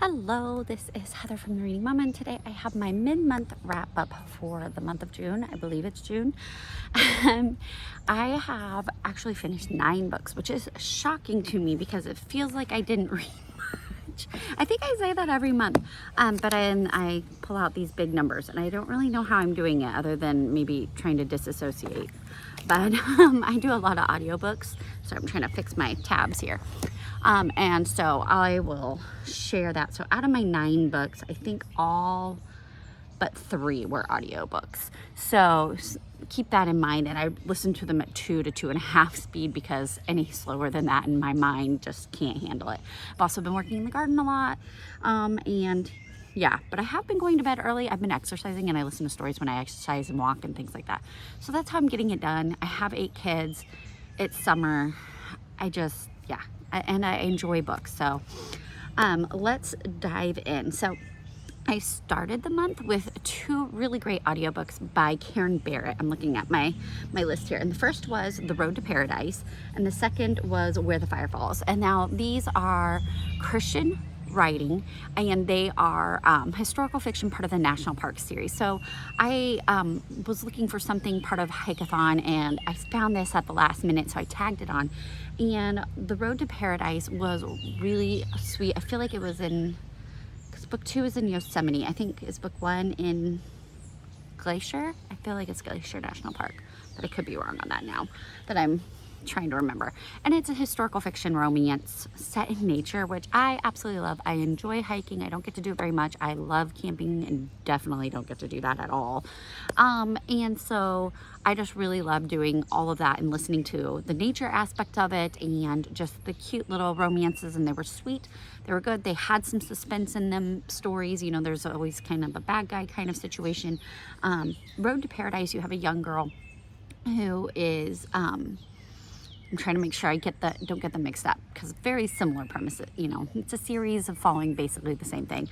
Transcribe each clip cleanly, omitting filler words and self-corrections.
Hello, this is Heather from The Reading Mama, and today I have my mid-month wrap-up for the month of June. I believe it's June. I have actually finished 9 books, which is shocking to me because it feels like I didn't read much. I think I say that every month, but I pull out these big numbers, and I don't really know how I'm doing it other than maybe trying to disassociate. But I do a lot of audiobooks, so I'm trying to fix my tabs here. And so I will share that. So out of my 9 books, I think all but 3 were audiobooks. So keep that in mind. And I listen to them at 2 to 2.5 speed because any slower than that in my mind just can't handle it. I've also been working in the garden a lot. Yeah, but I have been going to bed early. I've been exercising and I listen to stories when I exercise and walk and things like that. So that's how I'm getting it done. I have 8 kids. It's summer. And I enjoy books. So let's dive in. So I started the month with 2 really great audiobooks by Karen Barritt. I'm looking at my list here. And the first was The Road to Paradise. And the second was Where the Fire Falls. And now these are Christian writing, and they are historical fiction, part of the National Park series. So I was looking for something part of Hike-a-thon, and I found this at the last minute, so I tagged it on. And The Road to Paradise was really sweet. I feel like it was because book 2 is in Yosemite. I think is book 1 in Glacier. I feel like it's Glacier National Park, but I could be wrong on that now that I'm trying to remember. And it's a historical fiction romance set in nature, which I absolutely love. I enjoy hiking. I don't get to do it very much. I love camping and definitely don't get to do that at all. And so I just really love doing all of that and listening to the nature aspect of it and just the cute little romances, and they were sweet. They were good. They had some suspense in them stories. You know, there's always kind of a bad guy kind of situation. Road to Paradise, you have a young girl who is I'm trying to make sure I don't get them mixed up because very similar premises. You know, it's a series of following basically the same thing.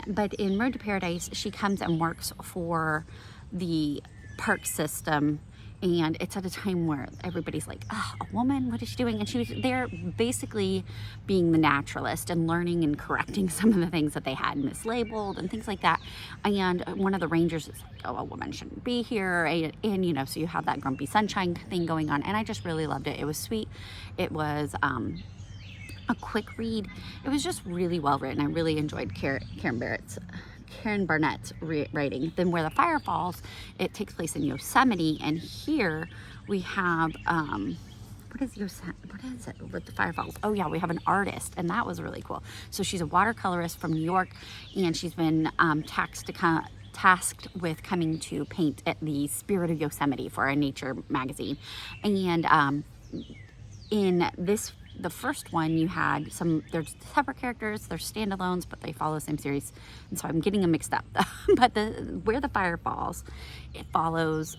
But in Road to Paradise, she comes and works for the park system, and it's at a time where everybody's like, oh, a woman, what is she doing? And she was there basically being the naturalist and learning and correcting some of the things that they had mislabeled and things like that. And one of the rangers is like, oh, a woman shouldn't be here. And you know, so you have that grumpy sunshine thing going on. And I just really loved it. It was sweet. It was a quick read. It was just really well written. I really enjoyed Karen Barnett's writing. Then Where the Fire Falls, it takes place in Yosemite, and here we have what is it with the Fire Falls? Oh yeah, we have an artist, and that was really cool. So she's a watercolorist from New York, and she's been tasked with coming to paint at the Spirit of Yosemite for a nature magazine. And in the first one, you had there's separate characters, they're standalones, but they follow the same series, and so I'm getting them mixed up. But Where the Fire Falls, it follows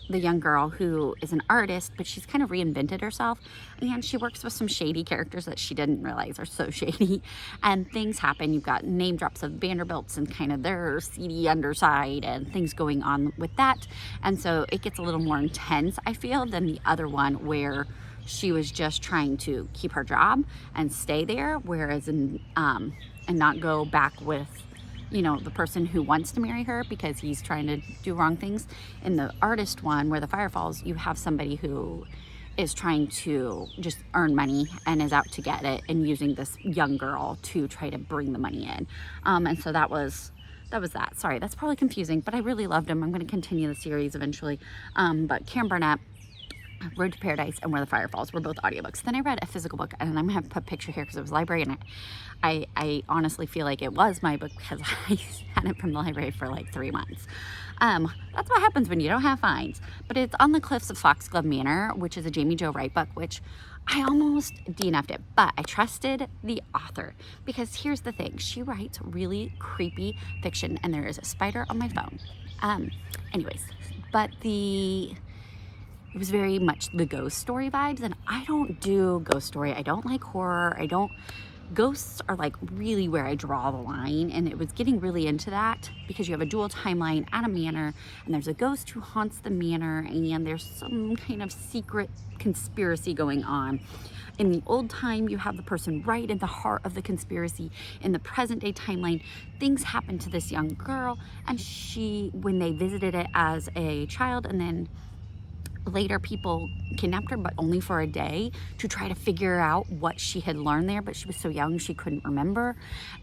the young girl who is an artist, but she's kind of reinvented herself, and she works with some shady characters that she didn't realize are so shady, and things happen. You've got name drops of Vanderbilts and kind of their seedy underside and things going on with that, and so it gets a little more intense, I feel, than the other one where she was just trying to keep her job and stay there, whereas and not go back with, you know, the person who wants to marry her because he's trying to do wrong things. In the artist one, Where the Fire Falls, you have somebody who is trying to just earn money and is out to get it and using this young girl to try to bring the money in. And so that was that. Sorry, that's probably confusing, but I really loved him. I'm going to continue the series eventually. But Karen Barnett, Road to Paradise, and Where the Fire Falls were both audiobooks. Then I read a physical book, and I'm gonna put a picture here because it was library, and I honestly feel like it was my book because I had it from the library for like 3 months. That's what happens when you don't have fines. But it's On the Cliffs of Foxglove Manor, which is a Jamie Jo Wright book, which I almost DNF'd it, but I trusted the author because here's the thing: she writes really creepy fiction, and there is a spider on my phone. Anyways, but it was very much the ghost story vibes, and I don't do ghost story. I don't like horror. I don't Ghosts are like really where I draw the line, and it was getting really into that because you have a dual timeline at a manor, and there's a ghost who haunts the manor, and there's some kind of secret conspiracy going on. In the old time, you have the person right in the heart of the conspiracy. In the present day timeline, things happen to this young girl, and when they visited it as a child, and then later people kidnapped her, but only for a day, to try to figure out what she had learned there, but she was so young she couldn't remember,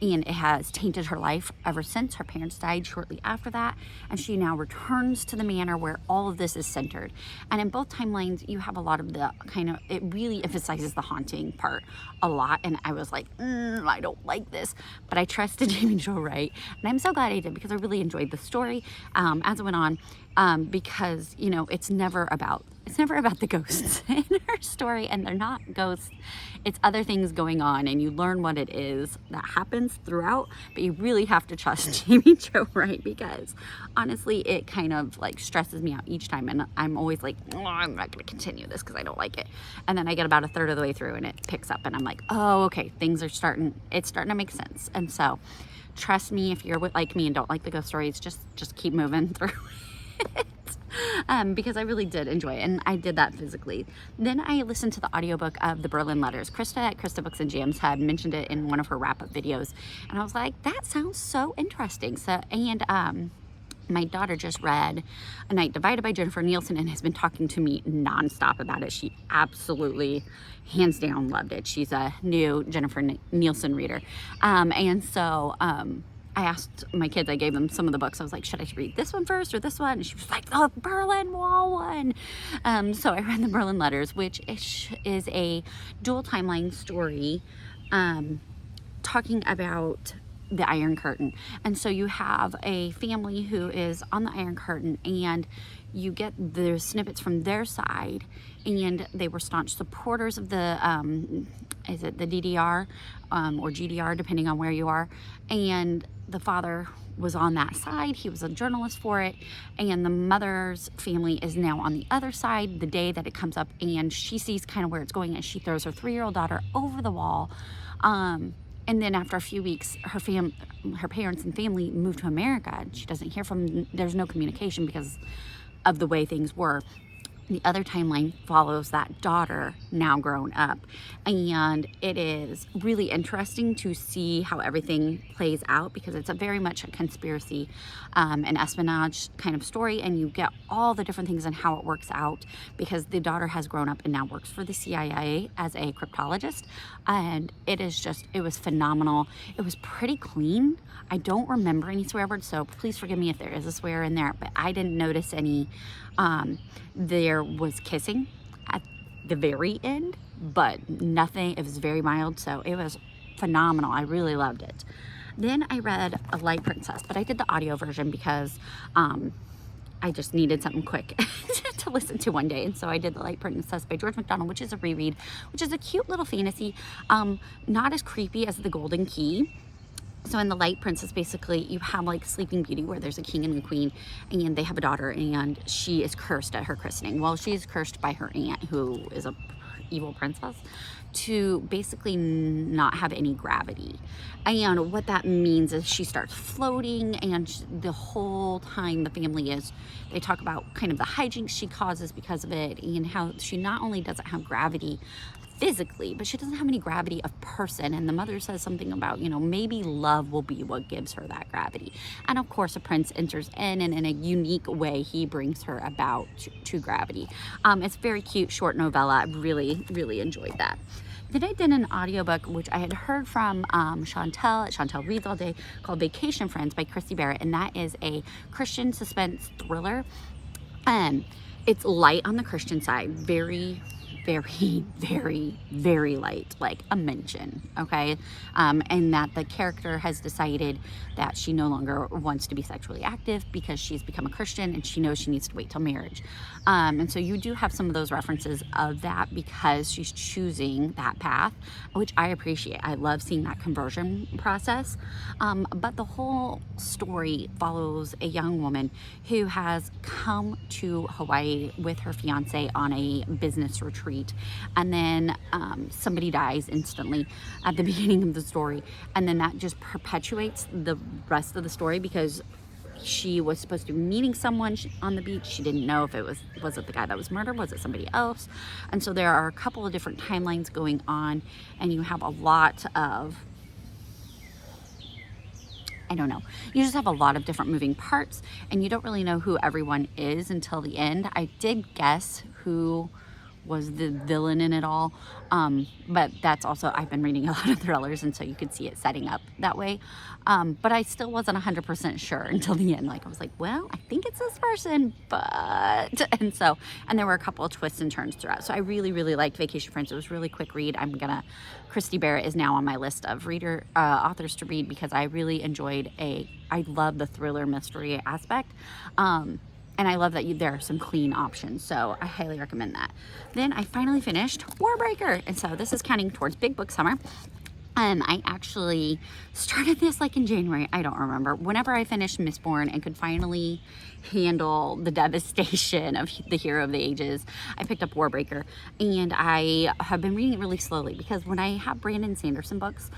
and it has tainted her life ever since. Her parents died shortly after that, and she now returns to the manor where all of this is centered. And in both timelines, you have a lot of the kind of, it really emphasizes the haunting part a lot, and I was like, I don't like this, but I trusted Jamie Jo Wright, and I'm so glad I did, because I really enjoyed the story as it went on. Because, you know, it's never about the ghosts in her story, and they're not ghosts. It's other things going on, and you learn what it is that happens throughout, but you really have to trust Jamie Jo Wright, because honestly, it kind of like stresses me out each time, and I'm always like, oh, I'm not going to continue this because I don't like it. And then I get about a third of the way through and it picks up, and I'm like, oh, okay, it's starting to make sense. And so trust me, if you're like me and don't like the ghost stories, just keep moving through because I really did enjoy it, and I did that physically. Then I listened to the audiobook of The Berlin Letters. Krista at Krista Books and Jams had mentioned it in one of her wrap-up videos, and I was like, that sounds so interesting. So, and my daughter just read A Night Divided by Jennifer Nielsen and has been talking to me nonstop about it. She absolutely, hands down, loved it. She's a new Jennifer Nielsen reader, and so I asked my kids, I gave them some of the books. I was like, should I read this one first or this one? And she was like, the Berlin Wall one. So I read The Berlin Letters, which is a dual timeline story talking about the Iron Curtain. And so you have a family who is on the Iron Curtain, and you get the snippets from their side, and they were staunch supporters of the is it the DDR or GDR, depending on where you are. And the father was on that side. He was a journalist for it, and the mother's family is now on the other side the day that it comes up, and she sees kind of where it's going, and she throws her 3-year-old daughter over the wall. And then after a few weeks, her parents and family move to America, and she doesn't hear from, there's no communication because of the way things were. The other timeline follows that daughter, now grown up, and it is really interesting to see how everything plays out, because it's a very much a conspiracy and espionage kind of story, and you get all the different things and how it works out, because the daughter has grown up and now works for the CIA as a cryptologist, and it was phenomenal. It was pretty clean. I don't remember any swear words, so please forgive me if there is a swear in there, but I didn't notice any. There was kissing at the very end, but nothing. It was very mild, so it was phenomenal. I really loved it. Then I read A Light Princess, but I did the audio version because I just needed something quick to listen to one day, and so I did The Light Princess by George MacDonald, which is a reread, which is a cute little fantasy, not as creepy as The Golden Key. So in The Light Princess, basically, you have like Sleeping Beauty, where there's a king and a queen, and they have a daughter, and she is cursed at her christening. Well, she is cursed by her aunt, who is a evil princess, to basically not have any gravity. And what that means is she starts floating, and the whole time the family they talk about kind of the hijinks she causes because of it, and how she not only doesn't have gravity physically, but she doesn't have any gravity of person. And the mother says something about, maybe love will be what gives her that gravity. And of course, a prince enters in, and in a unique way, he brings her about to gravity. It's a very cute short novella. I really, really enjoyed that. Then I did an audiobook, which I had heard from Chantel Reads All Day, called Vacation Friends by Christy Barritt, and that is a Christian suspense thriller. It's light on the Christian side, very, very, very, very light, like a mention, okay? And that the character has decided that she no longer wants to be sexually active because she's become a Christian, and she knows she needs to wait till marriage. And so you do have some of those references of that because she's choosing that path, which I appreciate. I love seeing that conversion process. But the whole story follows a young woman who has come to Hawaii with her fiance on a business retreat street, and then somebody dies instantly at the beginning of the story, and then that just perpetuates the rest of the story, because she was supposed to be meeting someone on the beach. She didn't know if it was it the guy that was murdered, was it somebody else? And so there are a couple of different timelines going on, and you have a lot of, I don't know, you just have a lot of different moving parts, and you don't really know who everyone is until the end. I did guess who was the villain in it all, but that's also, I've been reading a lot of thrillers, and so you could see it setting up that way, but I still wasn't 100% sure until the end. Like, I was like, well, I think it's this person, but, and there were a couple of twists and turns throughout. So I really, really liked Vacation Friends. It was a really quick read. Christy Barritt is now on my list of authors to read, because I really enjoyed I love the thriller mystery aspect. And I love that there are some clean options, so I highly recommend that. Then I finally finished Warbreaker, and so this is counting towards Big Book Summer. I actually started this like in January, I don't remember. Whenever I finished Mistborn and could finally handle the devastation of the Hero of the Ages, I picked up Warbreaker, and I have been reading it really slowly, because when I have Brandon Sanderson books,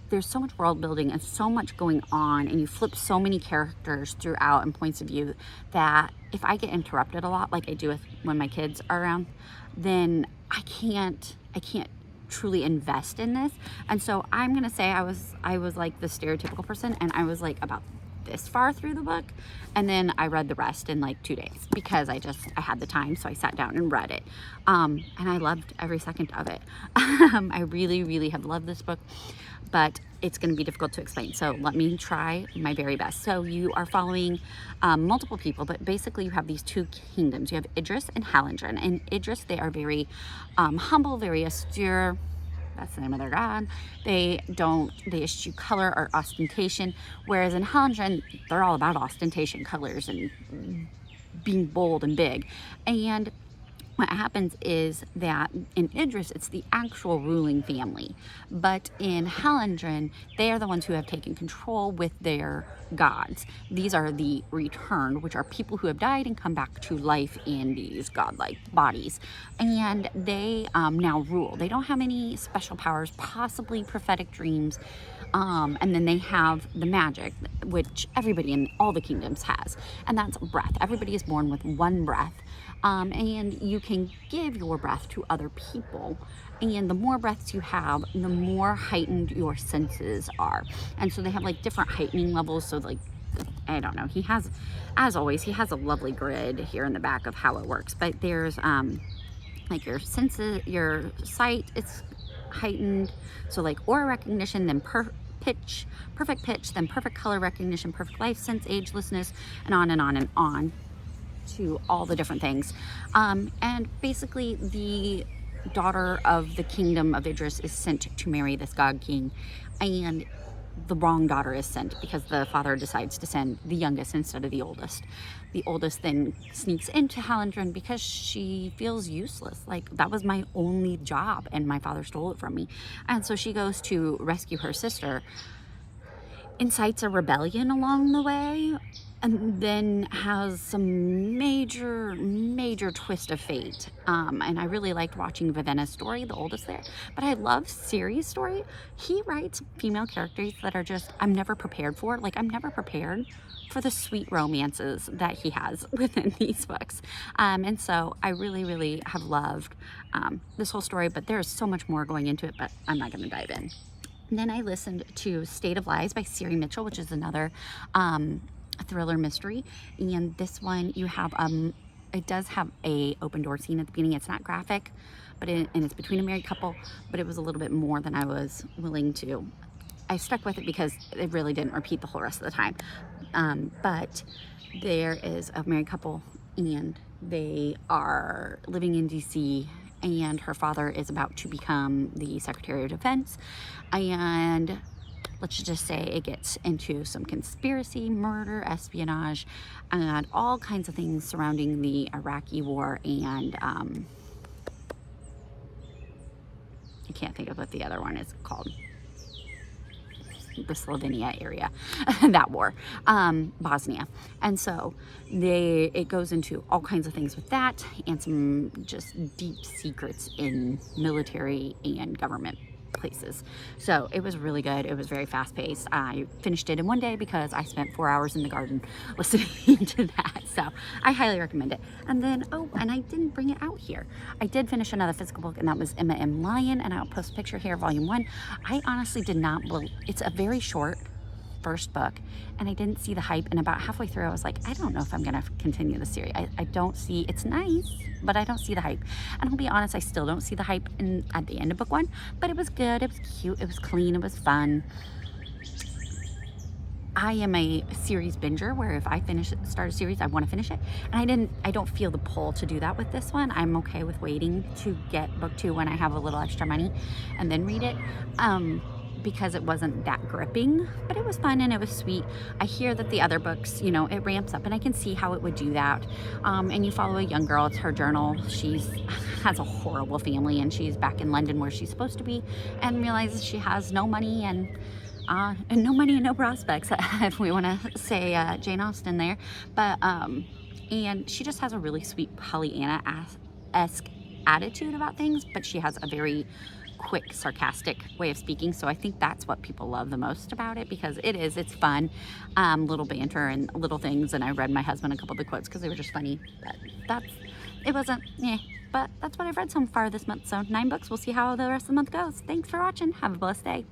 there's so much world building and so much going on, and you flip so many characters throughout and points of view, that if I get interrupted a lot, like I do when my kids are around, then I can't truly invest in this. And so I'm gonna say I was like the stereotypical person, and I was like about this far through the book, and then I read the rest in like 2 days, because I had the time, so I sat down and read it, and I loved every second of it. I really, really have loved this book, but it's going to be difficult to explain, so let me try my very best. So you are following multiple people, but basically you have these two kingdoms. You have Idris and Hallandren. And Idris, they are very humble, very austere. That's the name of their god. They eschew color or ostentation, whereas in Hallandren, they're all about ostentation, colors, and being bold and big. And what happens is that in Idris, it's the actual ruling family. But in Hallandren, they are the ones who have taken control with their gods. These are the returned, which are people who have died and come back to life in these godlike bodies. And they now rule. They don't have any special powers, possibly prophetic dreams. And then they have the magic, which everybody in all the kingdoms has. And that's breath. Everybody is born with one breath. And you can give your breath to other people, and the more breaths you have, the more heightened your senses are. And so they have like different heightening levels. So like, I don't know, as always, he has a lovely grid here in the back of how it works, but there's like your senses, your sight, it's heightened. So like aura recognition, then perfect pitch, then perfect color recognition, perfect life sense, agelessness, and on and on and on, to all the different things. And basically the daughter of the kingdom of Idris is sent to marry this god king, and the wrong daughter is sent because the father decides to send the youngest instead of the oldest. The oldest then sneaks into Hallandren because she feels useless. Like, that was my only job and my father stole it from me. And so she goes to rescue her sister, incites a rebellion along the way, and then has some major twist of fate. And I really liked watching Vivenna's story, the oldest there. But I love Siri's story. He writes female characters that are just, I'm never prepared for. Like, I'm never prepared for the sweet romances that he has within these books. And so I really have loved this whole story, but there's so much more going into it, but I'm not going to dive in. And then I listened to State of Lies by Siri Mitchell, which is another thriller mystery. And this one, you have it does have a open door scene at the beginning. It's not graphic, but and it's between a married couple, but it was a little bit more than I was willing to. I stuck with it because it really didn't repeat the whole rest of the time. But there is a married couple, and they are living in DC, and her father is about to become the Secretary of Defense, and let's just say it gets into some conspiracy, murder, espionage, and all kinds of things surrounding the Iraqi war, and I can't think of what the other one is called. the Slovenia area, that war, Bosnia. And so it goes into all kinds of things with that and some just deep secrets in military and government places. So it was really good. It was very fast paced. I finished it in one day because I spent 4 hours in the garden listening to that. So I highly recommend it. And then, and I didn't bring it out here. I did finish another physical book, and that was Emma M. Lyon, and I'll post a picture here, volume 1. I honestly did not believe, it's a very short first book, and I didn't see the hype, and about halfway through I was like, I don't know if I'm gonna continue the series. I don't see, it's nice, but I don't see the hype. And I'll be honest, I still don't see the hype at the end of book 1, but it was good, it was cute, it was clean, it was fun. I am a series binger where if I start a series, I want to finish it, and I don't feel the pull to do that with this one. I'm okay with waiting to get book 2 when I have a little extra money and then read it. Because it wasn't that gripping, but it was fun and it was sweet. I hear that the other books, you know, it ramps up, and I can see how it would do that. And you follow a young girl, it's her journal. She has a horrible family, and she's back in London where she's supposed to be, and realizes she has no money and no prospects, if we want to say Jane Austen there. But and she just has a really sweet Pollyanna-esque attitude about things, but she has a very quick, sarcastic way of speaking. So I think that's what people love the most about it, because it's fun, little banter and little things. And I read my husband a couple of the quotes because they were just funny. But it wasn't, but that's what I've read so far this month. So 9 books. We'll see how the rest of the month goes. Thanks for watching. Have a blessed day.